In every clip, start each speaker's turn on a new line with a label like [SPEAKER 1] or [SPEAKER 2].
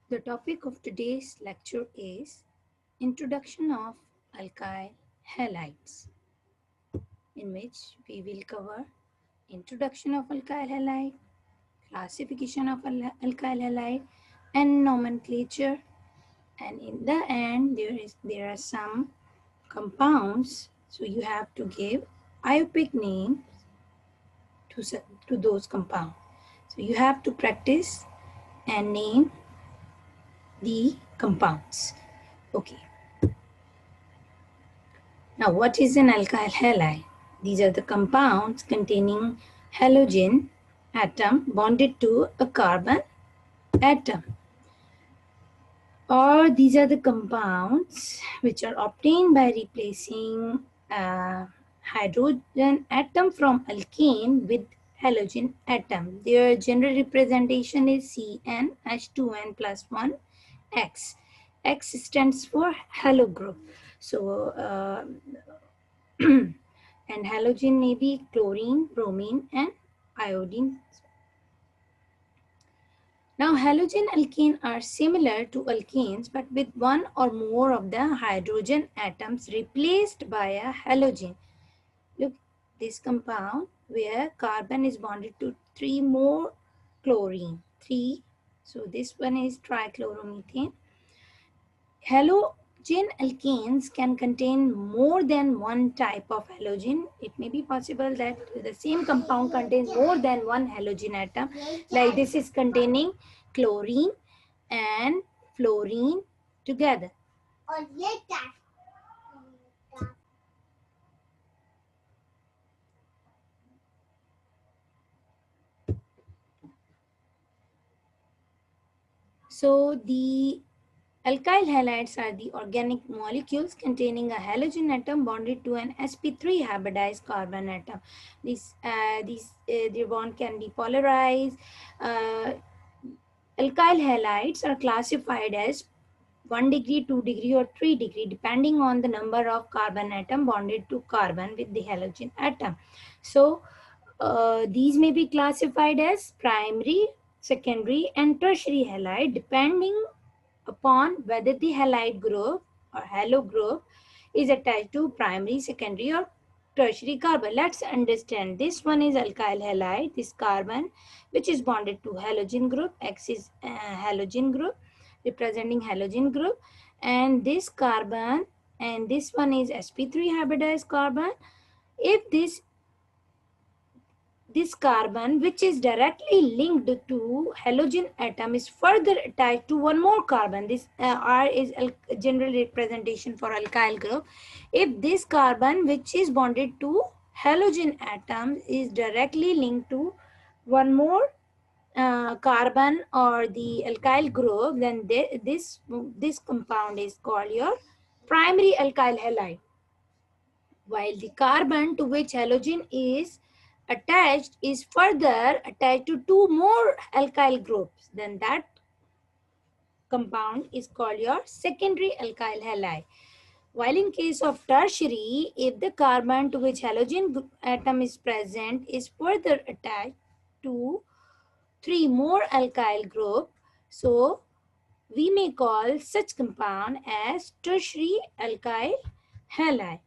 [SPEAKER 1] The topic of today's lecture is Introduction of Alkyl Halides, in which we will cover introduction of alkyl halide, classification of alkyl halide, and nomenclature. And in the end, there are some compounds, so you have to give IUPAC names to those compounds. So you have to practice and name the compounds. Okay. Now, what is an alkyl halide? These are the compounds containing halogen atom bonded to a carbon atom. Or these are the compounds which are obtained by replacing a hydrogen atom from alkane with halogen atom. Their general representation is CnH2n plus 1 X. X stands for halo group. So, and halogen may be chlorine, bromine, and iodine. Now, halogen alkane are similar to alkanes, but with one or more of the hydrogen atoms replaced by a halogen. Look, this compound where carbon is bonded to 3 more chlorine. 3. So, this one is trichloromethane. Halogen alkanes can contain more than one type of halogen. It may be possible that the same compound contains more than one halogen atom. Like this is containing chlorine and fluorine together. So the alkyl halides are the organic molecules containing a halogen atom bonded to an sp3 hybridized carbon atom. The bond can be polarized. Alkyl halides are classified as 1 degree, 2 degree, or 3 degree depending on the number of carbon atom bonded to carbon with the halogen atom. So these may be classified as primary, secondary, and tertiary halide depending upon whether the halide group or halo group is attached to primary, secondary, or tertiary carbon. Let's understand. This one is alkyl halide, this carbon which is bonded to halogen group. X is halogen group, representing halogen group, and this carbon and this one is sp3 hybridized carbon. If this carbon, which is directly linked to halogen atom, is further attached to one more carbon. This R is general representation for alkyl group. If this carbon, which is bonded to halogen atom, is directly linked to one more carbon or the alkyl group, then this compound is called your primary alkyl halide. While the carbon to which halogen is attached is further attached to 2 more alkyl groups, then that compound is called your secondary alkyl halide. While in case of tertiary, if the carbon to which halogen atom is present is further attached to 3 more alkyl group, so we may call such compound as tertiary alkyl halide.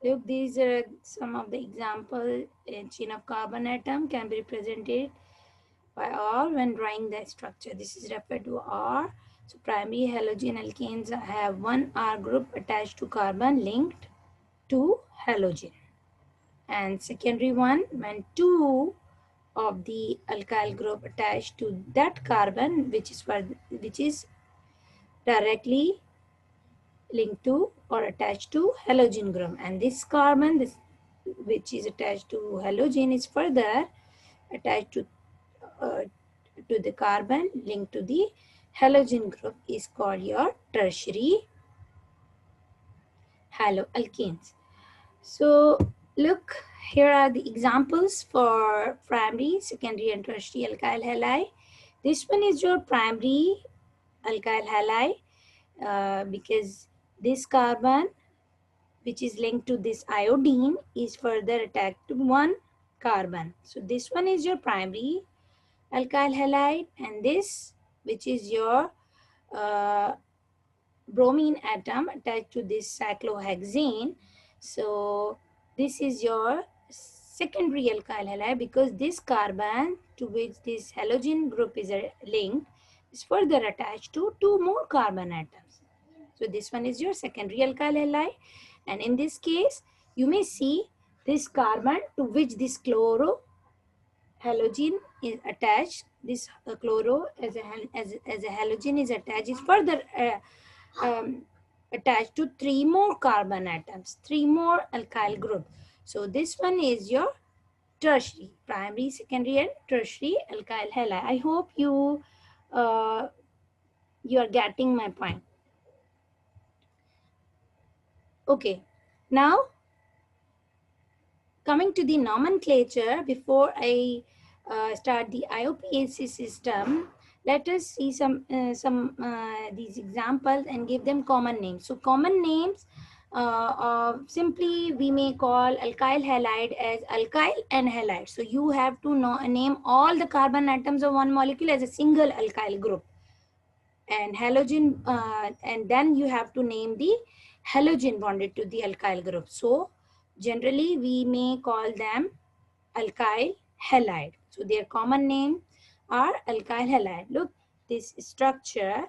[SPEAKER 1] Look, these are some of the example. A chain of carbon atom can be represented by R when drawing the structure. This is referred to R. So primary halogen alkanes have one R group attached to carbon linked to halogen. And secondary one, when 2 of the alkyl group attached to that carbon, which is directly linked to or attached to halogen group, and this carbon which is attached to halogen is further attached uh, to the carbon linked to the halogen group is called your tertiary haloalkanes. So look, here are the examples for primary, secondary, and tertiary alkyl halide. This one is your primary alkyl halide because this carbon which is linked to this iodine is further attached to one carbon. So this one is your primary alkyl halide, and this, which is your uh, bromine atom attached to this cyclohexane. So this is your secondary alkyl halide, because this carbon to which this halogen group is linked is further attached to two more carbon atoms. So this one is your secondary alkyl halide, and in this case you may see this carbon to which this chloro halogen is attached. This chloro as a halogen is attached is further attached to three more carbon atoms, three more alkyl group. So this one is your tertiary, primary, secondary, and tertiary alkyl halide. I hope uh, you are getting my point. Okay, now coming to the nomenclature, before I start the IOPAC system, let us see some these examples and give them common names. So common names, simply we may call alkyl halide as alkyl and halide. So you have to name all the carbon atoms of one molecule as a single alkyl group, and halogen, and then you have to name the halogen bonded to the alkyl group. So generally we may call them alkyl halide. So their common name are alkyl halide. Look, this structure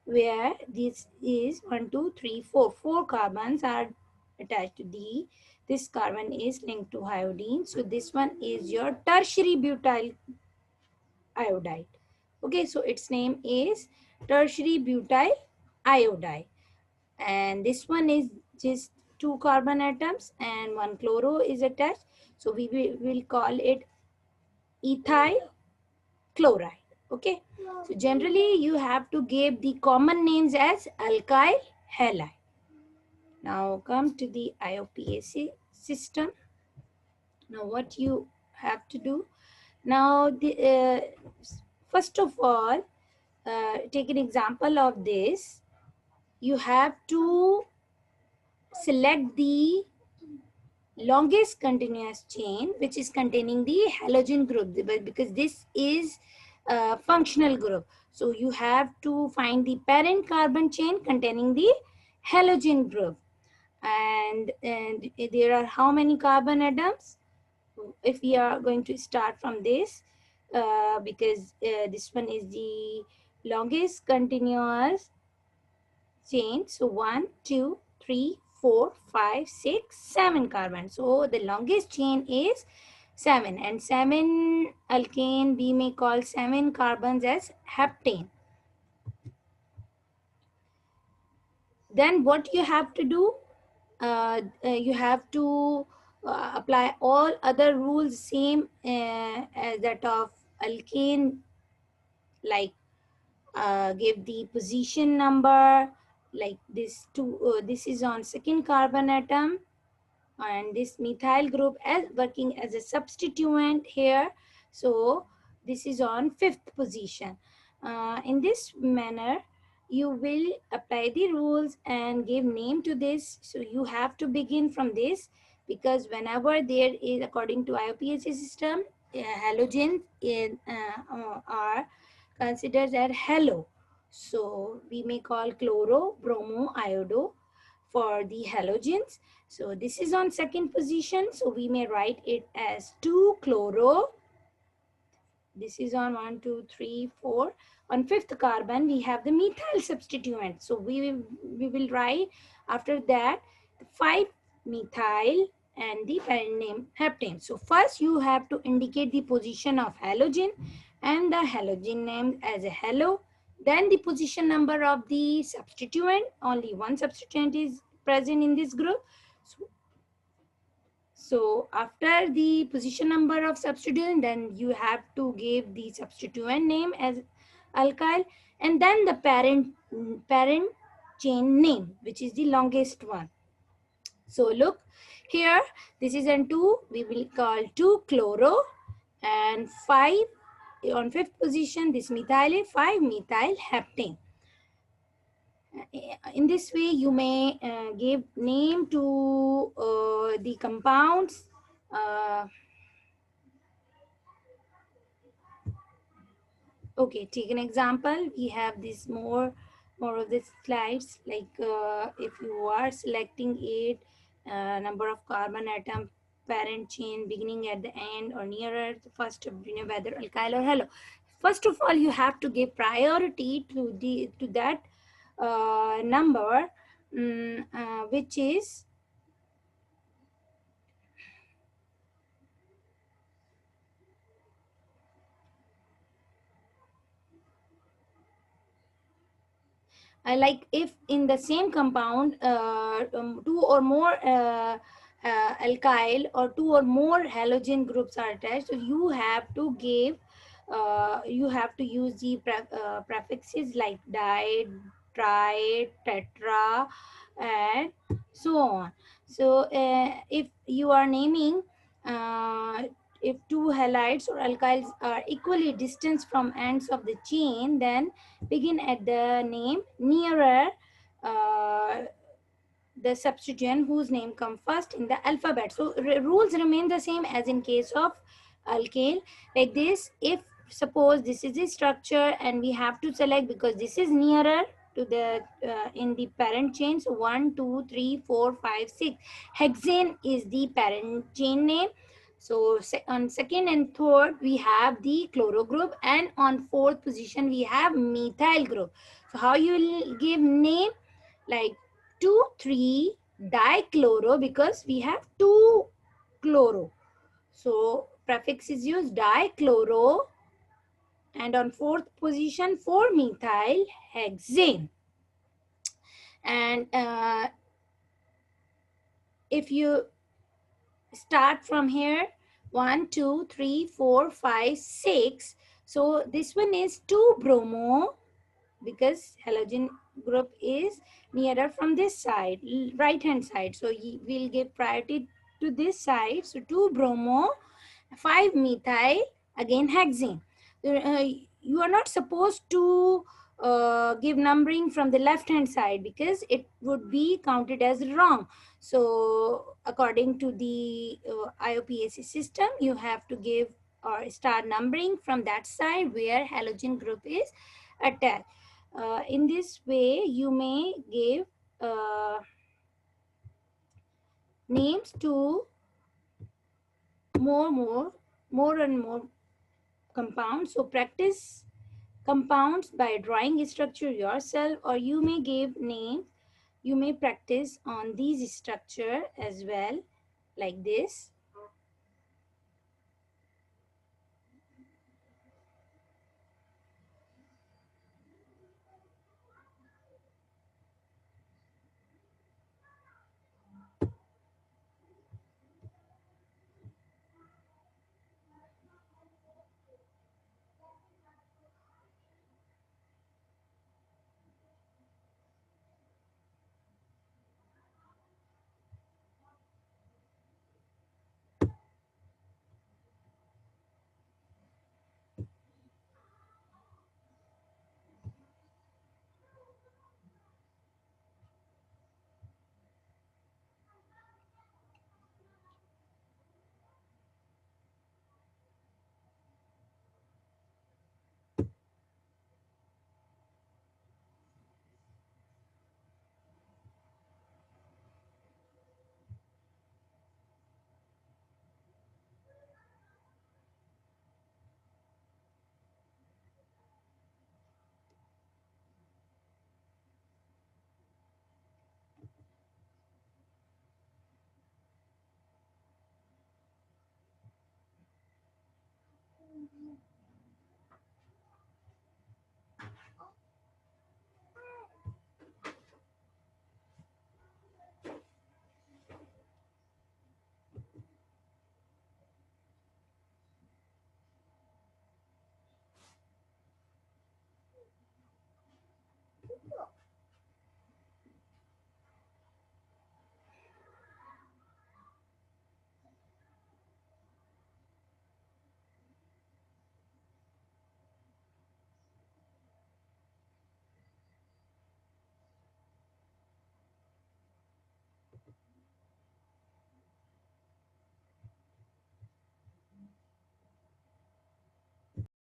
[SPEAKER 1] where this is 1, 2, 3, 4. 4 carbons are attached to this carbon is linked to iodine. So this one is your tertiary butyl iodide. Okay, so its name is tertiary butyl iodide. And this one is just two carbon atoms and one chloro is attached. So we will call it ethyl chloride. Okay, so generally you have to give the common names as alkyl halide. Now come to the IOPAC system. Now what you have to do now, first of all, take an example of this. You have to select the longest continuous chain which is containing the halogen group, because this is a functional group. So you have to find the parent carbon chain containing the halogen group. And there are how many carbon atoms? If we are going to start from this, because this one is the longest continuous chain. So 1, 2, 3, 4, 5, 6, 7 carbon. So the longest chain is 7, and 7 alkane we may call 7 carbons as heptane. Then what you have to do? You have to apply all other rules same as that of alkane, like give the position number, like this two this is on second carbon atom, and this methyl group as working as a substituent here. So this is on fifth position. In this manner you will apply the rules and give name to this. So you have to begin from this, because whenever there is, according to IOPAC system, halogens are considered as halo. So we may call chloro, bromo, iodo for the halogens. So this is on second position. So we may write it as 2-chloro. This is on 1, 2, 3, 4. On fifth carbon, we have the methyl substituent. So we will write after that 5-methyl and the parent name heptane. So first you have to indicate the position of halogen and the halogen name as a halo. Then the position number of the substituent. Only one substituent is present in this group. So after the position number of substituent, then you have to give the substituent name as alkyl, and then the parent chain name, which is the longest one. So look here, this is an 2, we will call 2-chloro, and 5 on fifth position, this methyl 5-methyl heptane. In this way, you may give name to the compounds. Uh, okay, take an example. We have this more of the slides. Like if you are selecting eight number of carbon atom parent chain beginning at the end or nearer the first, whether alkyl or halo. First of all, you have to give priority to that number, which is like if in the same compound two or more alkyl or two or more halogen groups are attached, so you have to give you have to use the prefixes like di, tri, tetra, and so on. So if you are naming uh, if two halides or alkyls are equally distant from ends of the chain, then begin at the name nearer uh, the substituent whose name comes first in the alphabet. So rules remain the same as in case of alkane. Like this, if suppose this is the structure and we have to select because this is nearer to the in the parent chain. So 1, 2, 3, 4, 5, 6. Hexane is the parent chain name. So on second and third, we have the chloro group, and on fourth position, we have methyl group. So how you will give name? Like 2, 3 dichloro, because we have two chloro. So prefix is used dichloro, and on fourth position for methyl hexane. And if you start from here, 1, 2, 3, 4, 5, 6. So this one is 2 bromo, because halogen group is nearer from this side, right hand side. So we'll give priority to this side. So 2 bromo, 5 methyl, again hexane. You are not supposed to give numbering from the left hand side because it would be counted as wrong. So according to the IOPAC system, you have to give or start numbering from that side where halogen group is attached. In this way, you may give names to more and more compounds. So practice compounds by drawing structure yourself, or you may give names. You may practice on these structure as well, like this.